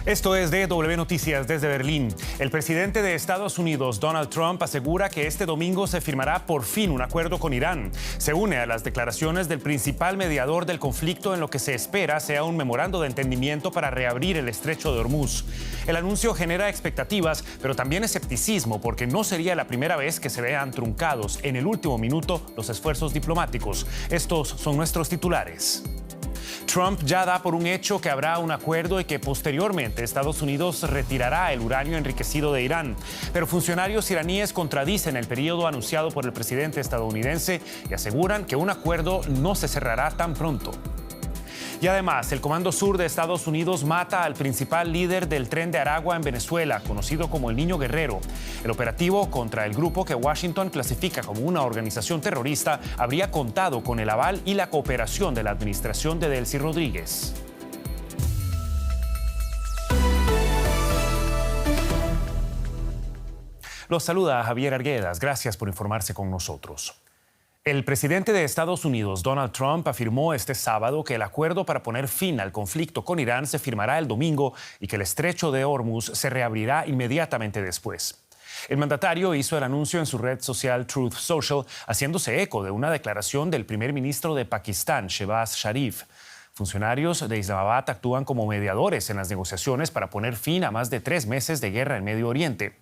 Esto es DW Noticias desde Berlín. El presidente de Estados Unidos, Donald Trump, asegura que este domingo se firmará por fin un acuerdo con Irán. Se une a las declaraciones del principal mediador del conflicto en lo que se espera sea un memorando de entendimiento para reabrir el estrecho de Hormuz. El anuncio genera expectativas, pero también escepticismo, porque no sería la primera vez que se vean truncados en el último minuto los esfuerzos diplomáticos. Estos son nuestros titulares. Trump ya da por un hecho que habrá un acuerdo y que posteriormente Estados Unidos retirará el uranio enriquecido de Irán. Pero funcionarios iraníes contradicen el periodo anunciado por el presidente estadounidense y aseguran que un acuerdo no se cerrará tan pronto. Y además, el Comando Sur de Estados Unidos mata al principal líder del Tren de Aragua en Venezuela, conocido como el Niño Guerrero. El operativo contra el grupo que Washington clasifica como una organización terrorista habría contado con el aval y la cooperación de la administración de Delcy Rodríguez. Los saluda Javier Arguedas. Gracias por informarse con nosotros. El presidente de Estados Unidos, Donald Trump, afirmó este sábado que el acuerdo para poner fin al conflicto con Irán se firmará el domingo y que el estrecho de Hormuz se reabrirá inmediatamente después. El mandatario hizo el anuncio en su red social Truth Social, haciéndose eco de una declaración del primer ministro de Pakistán, Shehbaz Sharif. Funcionarios de Islamabad actúan como mediadores en las negociaciones para poner fin a más de 3 meses de guerra en Medio Oriente.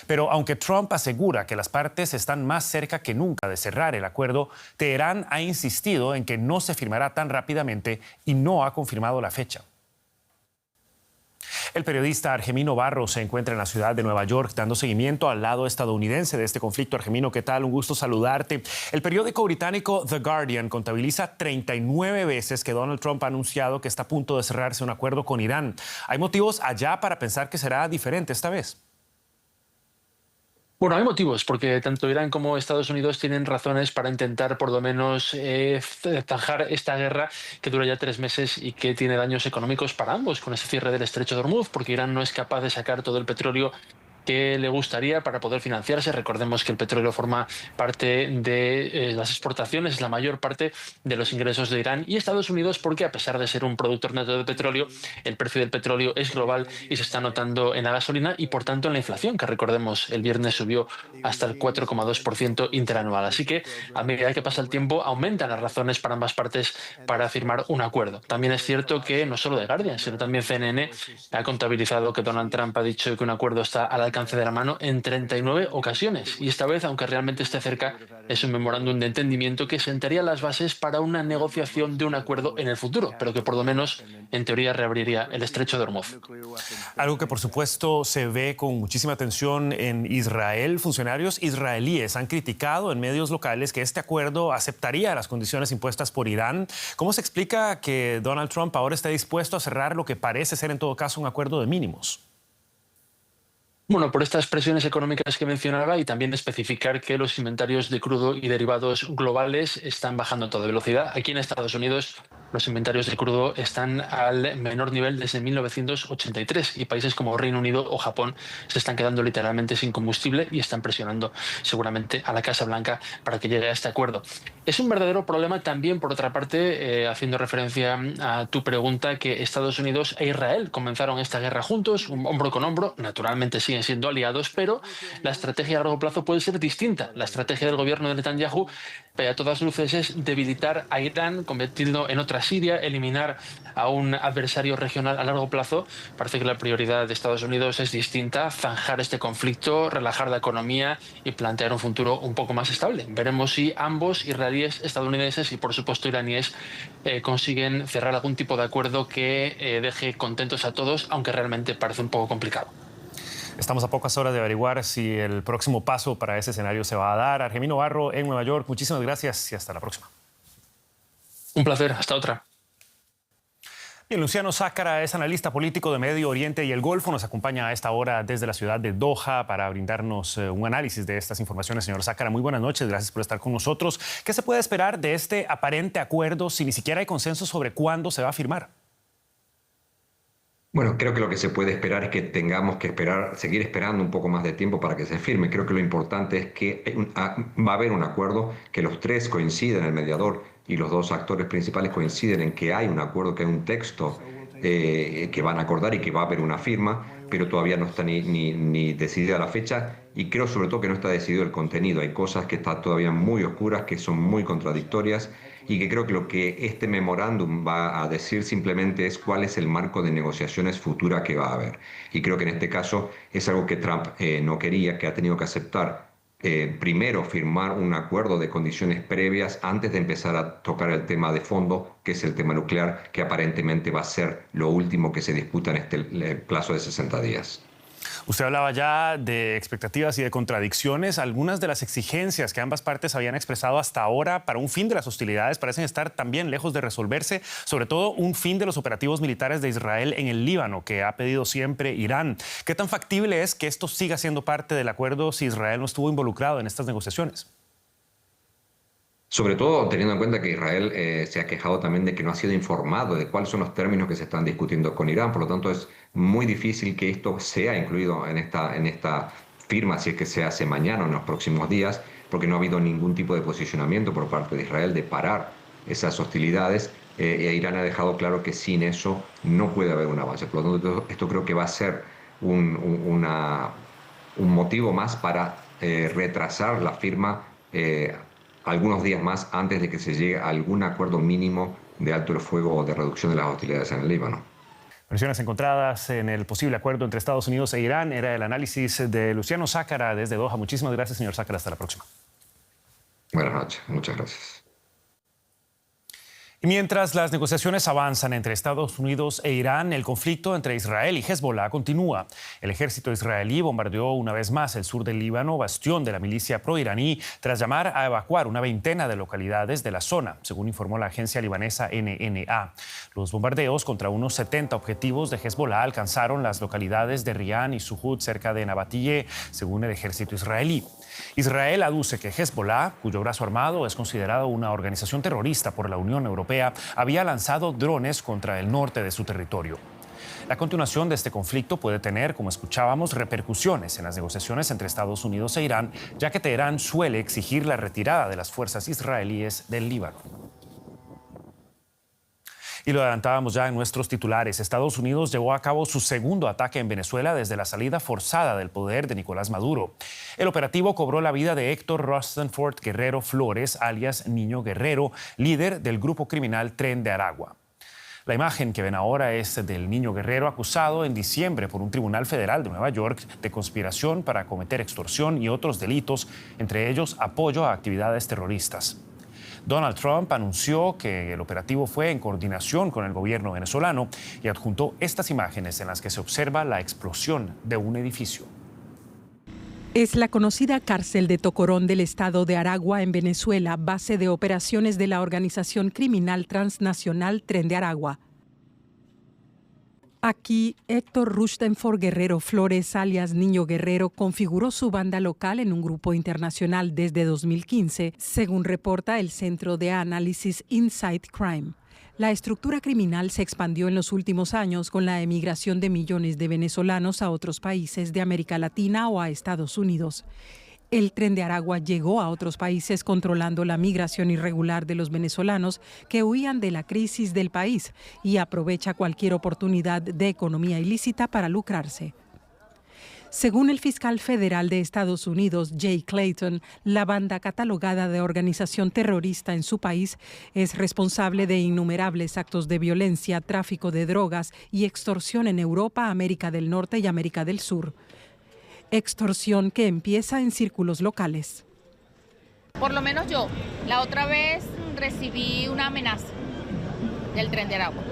Pero aunque Trump asegura que las partes están más cerca que nunca de cerrar el acuerdo, Teherán ha insistido en que no se firmará tan rápidamente y no ha confirmado la fecha. El periodista Argemino Barros se encuentra en la ciudad de Nueva York dando seguimiento al lado estadounidense de este conflicto. Argemino, ¿qué tal? Un gusto saludarte. El periódico británico The Guardian contabiliza 39 veces que Donald Trump ha anunciado que está a punto de cerrarse un acuerdo con Irán. ¿Hay motivos allá para pensar que será diferente esta vez? Bueno, hay motivos, porque tanto Irán como Estados Unidos tienen razones para intentar por lo menos zanjar esta guerra que dura ya 3 meses y que tiene daños económicos para ambos con ese cierre del estrecho de Hormuz, porque Irán no es capaz de sacar todo el petróleo que le gustaría para poder financiarse. Recordemos que el petróleo forma parte de las exportaciones, es la mayor parte de los ingresos de Irán y Estados Unidos, porque a pesar de ser un productor neto de petróleo, el precio del petróleo es global y se está notando en la gasolina y por tanto en la inflación, que recordemos el viernes subió hasta el 4,2% interanual. Así que a medida que pasa el tiempo aumentan las razones para ambas partes para firmar un acuerdo. También es cierto que no solo The Guardian, sino también CNN ha contabilizado que Donald Trump ha dicho que un acuerdo está al alcance de la mano en 39 ocasiones. Y esta vez, aunque realmente esté cerca, es un memorándum de entendimiento que sentaría las bases para una negociación de un acuerdo en el futuro, pero que por lo menos, en teoría, reabriría el estrecho de Hormuz. Algo que, por supuesto, se ve con muchísima atención en Israel. Funcionarios israelíes han criticado en medios locales que este acuerdo aceptaría las condiciones impuestas por Irán. ¿Cómo se explica que Donald Trump ahora esté dispuesto a cerrar lo que parece ser, en todo caso, un acuerdo de mínimos? Bueno, por estas presiones económicas que mencionaba y también especificar que los inventarios de crudo y derivados globales están bajando a toda velocidad. Aquí en Estados Unidos los inventarios de crudo están al menor nivel desde 1983 y países como Reino Unido o Japón se están quedando literalmente sin combustible y están presionando seguramente a la Casa Blanca para que llegue a este acuerdo. Es un verdadero problema también, por otra parte, haciendo referencia a tu pregunta, que Estados Unidos e Israel comenzaron esta guerra juntos, hombro con hombro, naturalmente siguen siendo aliados, pero la estrategia a largo plazo puede ser distinta. La estrategia del gobierno de Netanyahu, a todas luces, es debilitar a Irán, convertirlo en otra Siria, eliminar a un adversario regional a largo plazo. Parece que la prioridad de Estados Unidos es distinta: zanjar este conflicto, relajar la economía y plantear un futuro un poco más estable. Veremos si ambos, israelíes, estadounidenses y por supuesto iraníes, consiguen cerrar algún tipo de acuerdo que deje contentos a todos, aunque realmente parece un poco complicado. Estamos a pocas horas de averiguar si el próximo paso para ese escenario se va a dar. Argemino Barro en Nueva York, muchísimas gracias y hasta la próxima. Un placer, hasta otra. Bien, Luciano Zácara es analista político de Medio Oriente y el Golfo. Nos acompaña a esta hora desde la ciudad de Doha para brindarnos un análisis de estas informaciones. Señor Zácara, muy buenas noches, gracias por estar con nosotros. ¿Qué se puede esperar de este aparente acuerdo si ni siquiera hay consenso sobre cuándo se va a firmar? Bueno, creo que lo que se puede esperar es que tengamos que seguir esperando un poco más de tiempo para que se firme. Creo que lo importante es que va a haber un acuerdo, que los tres coinciden, el mediador y los dos actores principales coinciden en que hay un acuerdo, que hay un texto que van a acordar y que va a haber una firma, pero todavía no está ni decidida la fecha, y creo sobre todo que no está decidido el contenido. Hay cosas que están todavía muy oscuras, que son muy contradictorias, y que creo que lo que este memorándum va a decir simplemente es cuál es el marco de negociaciones futura que va a haber. Y creo que en este caso es algo que Trump no quería, que ha tenido que aceptar. Primero firmar un acuerdo de condiciones previas antes de empezar a tocar el tema de fondo, que es el tema nuclear, que aparentemente va a ser lo último que se disputa en este plazo de 60 días. Usted hablaba ya de expectativas y de contradicciones. Algunas de las exigencias que ambas partes habían expresado hasta ahora para un fin de las hostilidades parecen estar también lejos de resolverse, sobre todo un fin de los operativos militares de Israel en el Líbano, que ha pedido siempre Irán. ¿Qué tan factible es que esto siga siendo parte del acuerdo si Israel no estuvo involucrado en estas negociaciones? Sobre todo teniendo en cuenta que Israel se ha quejado también de que no ha sido informado de cuáles son los términos que se están discutiendo con Irán. Por lo tanto, es muy difícil que esto sea incluido en esta firma, si es que se hace mañana o en los próximos días, porque no ha habido ningún tipo de posicionamiento por parte de Israel de parar esas hostilidades. Irán ha dejado claro que sin eso no puede haber un avance. Por lo tanto, esto creo que va a ser un motivo más para retrasar la firma algunos días más antes de que se llegue a algún acuerdo mínimo de alto el fuego o de reducción de las hostilidades en el Líbano. Versiones encontradas en el posible acuerdo entre Estados Unidos e Irán. Era el análisis de Luciano Zácara desde Doha. Muchísimas gracias, señor Zácara. Hasta la próxima. Buenas noches. Muchas gracias. Y mientras las negociaciones avanzan entre Estados Unidos e Irán, el conflicto entre Israel y Hezbollah continúa. El ejército israelí bombardeó una vez más el sur del Líbano, bastión de la milicia proiraní, tras llamar a evacuar una veintena de localidades de la zona, según informó la agencia libanesa NNA. Los bombardeos contra unos 70 objetivos de Hezbollah alcanzaron las localidades de Rian y Suhud, cerca de Nabatiyeh, según el ejército israelí. Israel aduce que Hezbollah, cuyo brazo armado es considerado una organización terrorista por la Unión Europea, había lanzado drones contra el norte de su territorio. La continuación de este conflicto puede tener, como escuchábamos, repercusiones en las negociaciones entre Estados Unidos e Irán, ya que Teherán suele exigir la retirada de las fuerzas israelíes del Líbano. Y lo adelantábamos ya en nuestros titulares. Estados Unidos llevó a cabo su segundo ataque en Venezuela desde la salida forzada del poder de Nicolás Maduro. El operativo cobró la vida de Héctor Rosenford Guerrero Flores, alias Niño Guerrero, líder del grupo criminal Tren de Aragua. La imagen que ven ahora es del Niño Guerrero, acusado en diciembre por un tribunal federal de Nueva York de conspiración para cometer extorsión y otros delitos, entre ellos apoyo a actividades terroristas. Donald Trump anunció que el operativo fue en coordinación con el gobierno venezolano y adjuntó estas imágenes en las que se observa la explosión de un edificio. Es la conocida cárcel de Tocorón del estado de Aragua en Venezuela, base de operaciones de la organización criminal transnacional Tren de Aragua. Aquí, Héctor Rosenford Guerrero Flores, alias Niño Guerrero, configuró su banda local en un grupo internacional desde 2015, según reporta el Centro de Análisis Insight Crime. La estructura criminal se expandió en los últimos años con la emigración de millones de venezolanos a otros países de América Latina o a Estados Unidos. El Tren de Aragua llegó a otros países controlando la migración irregular de los venezolanos que huían de la crisis del país y aprovecha cualquier oportunidad de economía ilícita para lucrarse. Según el fiscal federal de Estados Unidos, Jay Clayton, la banda catalogada de organización terrorista en su país es responsable de innumerables actos de violencia, tráfico de drogas y extorsión en Europa, América del Norte y América del Sur. Extorsión que empieza en círculos locales. Por lo menos yo, la otra vez recibí una amenaza del Tren de Aragua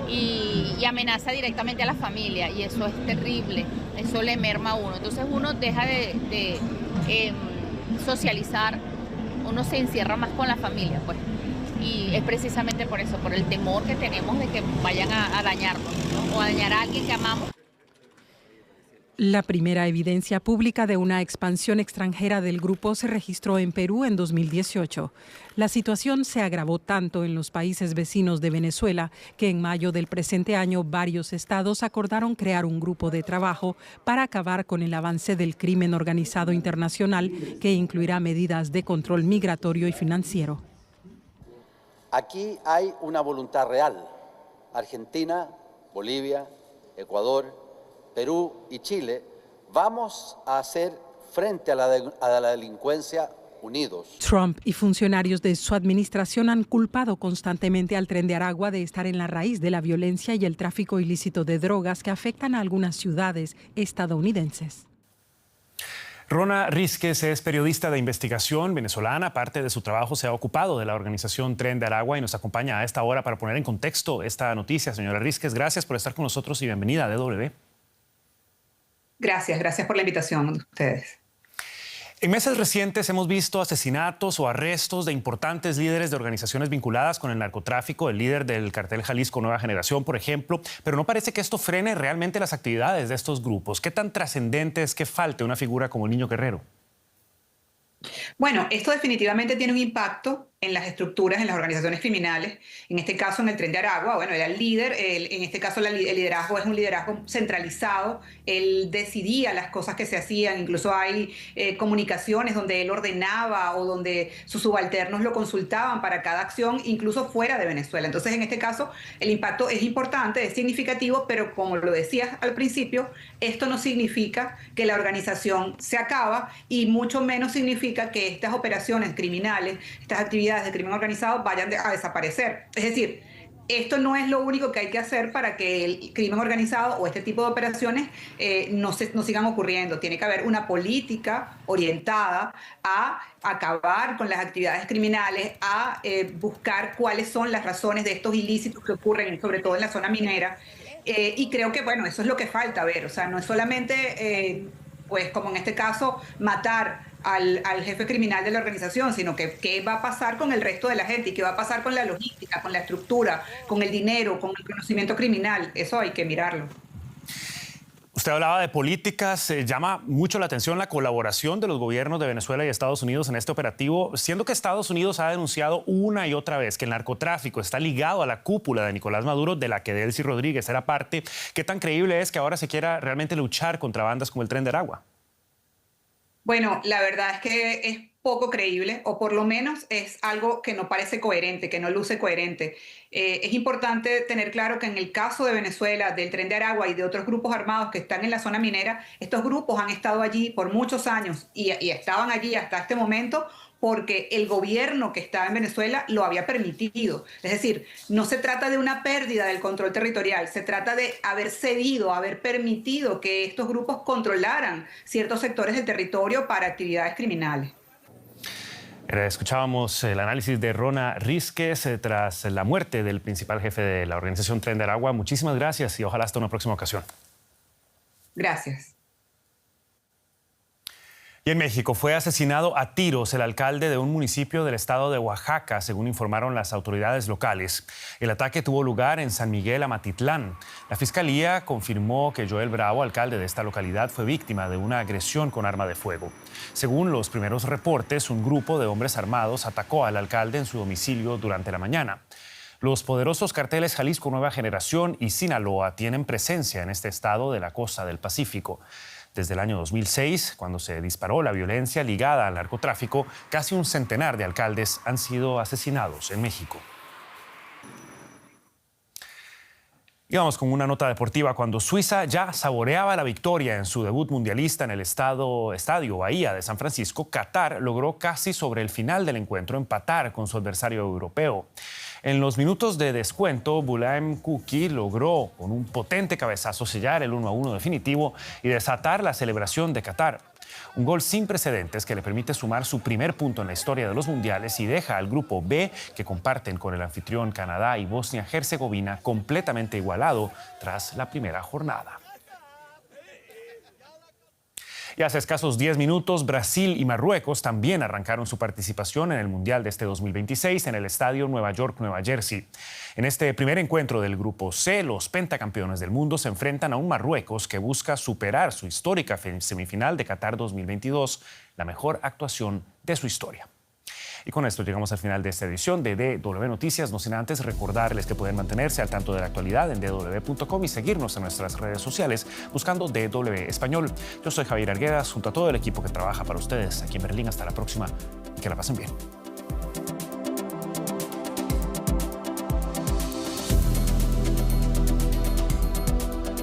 y amenaza directamente a la familia y eso es terrible, eso le merma a uno. Entonces uno deja de socializar, uno se encierra más con la familia, pues. Y es precisamente por eso, por el temor que tenemos de que vayan a dañarnos, ¿no? O a dañar a alguien que amamos. La primera evidencia pública de una expansión extranjera del grupo se registró en Perú en 2018. La situación se agravó tanto en los países vecinos de Venezuela que en mayo del presente año varios estados acordaron crear un grupo de trabajo para acabar con el avance del crimen organizado internacional que incluirá medidas de control migratorio y financiero. Aquí hay una voluntad real. Argentina Bolivia, Ecuador, Perú y Chile, vamos a hacer frente a la delincuencia unidos. Trump y funcionarios de su administración han culpado constantemente al Tren de Aragua de estar en la raíz de la violencia y el tráfico ilícito de drogas que afectan a algunas ciudades estadounidenses. Rona Rísquez es periodista de investigación venezolana. Parte de su trabajo se ha ocupado de la organización Tren de Aragua y nos acompaña a esta hora para poner en contexto esta noticia. Señora Rísquez, gracias por estar con nosotros y bienvenida a DW. Gracias por la invitación de ustedes. En meses recientes hemos visto asesinatos o arrestos de importantes líderes de organizaciones vinculadas con el narcotráfico, el líder del cartel Jalisco Nueva Generación, por ejemplo, pero no parece que esto frene realmente las actividades de estos grupos. ¿Qué tan trascendente es que falte una figura como el Niño Guerrero? Bueno, esto definitivamente tiene un impacto en las estructuras, en las organizaciones criminales. En este caso, en el Tren de Aragua, bueno, era el líder. En este caso, el liderazgo es un liderazgo centralizado. Él decidía las cosas que se hacían. Incluso hay comunicaciones donde él ordenaba o donde sus subalternos lo consultaban para cada acción, incluso fuera de Venezuela. Entonces, en este caso, el impacto es importante, es significativo, pero como lo decías al principio, esto no significa que la organización se acaba y mucho menos significa que estas operaciones criminales, estas actividades de crimen organizado vayan a desaparecer. Es decir, esto no es lo único que hay que hacer para que el crimen organizado o este tipo de operaciones no sigan ocurriendo. Tiene que haber una política orientada a acabar con las actividades criminales, a buscar cuáles son las razones de estos ilícitos que ocurren, sobre todo en la zona minera. Y creo que, bueno, eso es lo que falta ver. O sea, no es solamente, pues como en este caso, matar al jefe criminal de la organización, sino que qué va a pasar con el resto de la gente y qué va a pasar con la logística, con la estructura, con el dinero, con el conocimiento criminal. Eso hay que mirarlo. Usted hablaba de políticas, llama mucho la atención la colaboración de los gobiernos de Venezuela y Estados Unidos en este operativo, siendo que Estados Unidos ha denunciado una y otra vez que el narcotráfico está ligado a la cúpula de Nicolás Maduro, de la que Delcy Rodríguez era parte. ¿Qué tan creíble es que ahora se quiera realmente luchar contra bandas como el Tren de Aragua? Bueno, la verdad es que es poco creíble, o por lo menos es algo que no parece coherente, que no luce coherente. Es importante tener claro que en el caso de Venezuela, del Tren de Aragua y de otros grupos armados que están en la zona minera, estos grupos han estado allí por muchos años y estaban allí hasta este momento porque el gobierno que estaba en Venezuela lo había permitido. Es decir, no se trata de una pérdida del control territorial, se trata de haber cedido, haber permitido que estos grupos controlaran ciertos sectores del territorio para actividades criminales. Escuchábamos el análisis de Rona Rísquez tras la muerte del principal jefe de la organización Tren de Aragua. Muchísimas gracias y ojalá hasta una próxima ocasión. Gracias. Y en México fue asesinado a tiros el alcalde de un municipio del estado de Oaxaca, según informaron las autoridades locales. El ataque tuvo lugar en San Miguel Amatitlán. La fiscalía confirmó que Joel Bravo, alcalde de esta localidad, fue víctima de una agresión con arma de fuego. Según los primeros reportes, un grupo de hombres armados atacó al alcalde en su domicilio durante la mañana. Los poderosos carteles Jalisco Nueva Generación y Sinaloa tienen presencia en este estado de la costa del Pacífico. Desde el año 2006, cuando se disparó la violencia ligada al narcotráfico, casi un centenar de alcaldes han sido asesinados en México. Y vamos con una nota deportiva. Cuando Suiza ya saboreaba la victoria en su debut mundialista en el Estadio Bahía de San Francisco, Qatar logró casi sobre el final del encuentro empatar con su adversario europeo. En los minutos de descuento, Boulaim Kuki logró con un potente cabezazo sellar el 1-1 definitivo y desatar la celebración de Qatar. Un gol sin precedentes que le permite sumar su primer punto en la historia de los mundiales y deja al grupo B, que comparten con el anfitrión Canadá y Bosnia-Herzegovina, completamente igualado tras la primera jornada. Y hace escasos 10 minutos, Brasil y Marruecos también arrancaron su participación en el Mundial de este 2026 en el estadio Nueva York-Nueva Jersey. En este primer encuentro del Grupo C, los pentacampeones del mundo se enfrentan a un Marruecos que busca superar su histórica semifinal de Qatar 2022, la mejor actuación de su historia. Y con esto llegamos al final de esta edición de DW Noticias, no sin antes recordarles que pueden mantenerse al tanto de la actualidad en dw.com y seguirnos en nuestras redes sociales buscando DW Español. Yo soy Javier Arguedas, junto a todo el equipo que trabaja para ustedes aquí en Berlín. Hasta la próxima y que la pasen bien.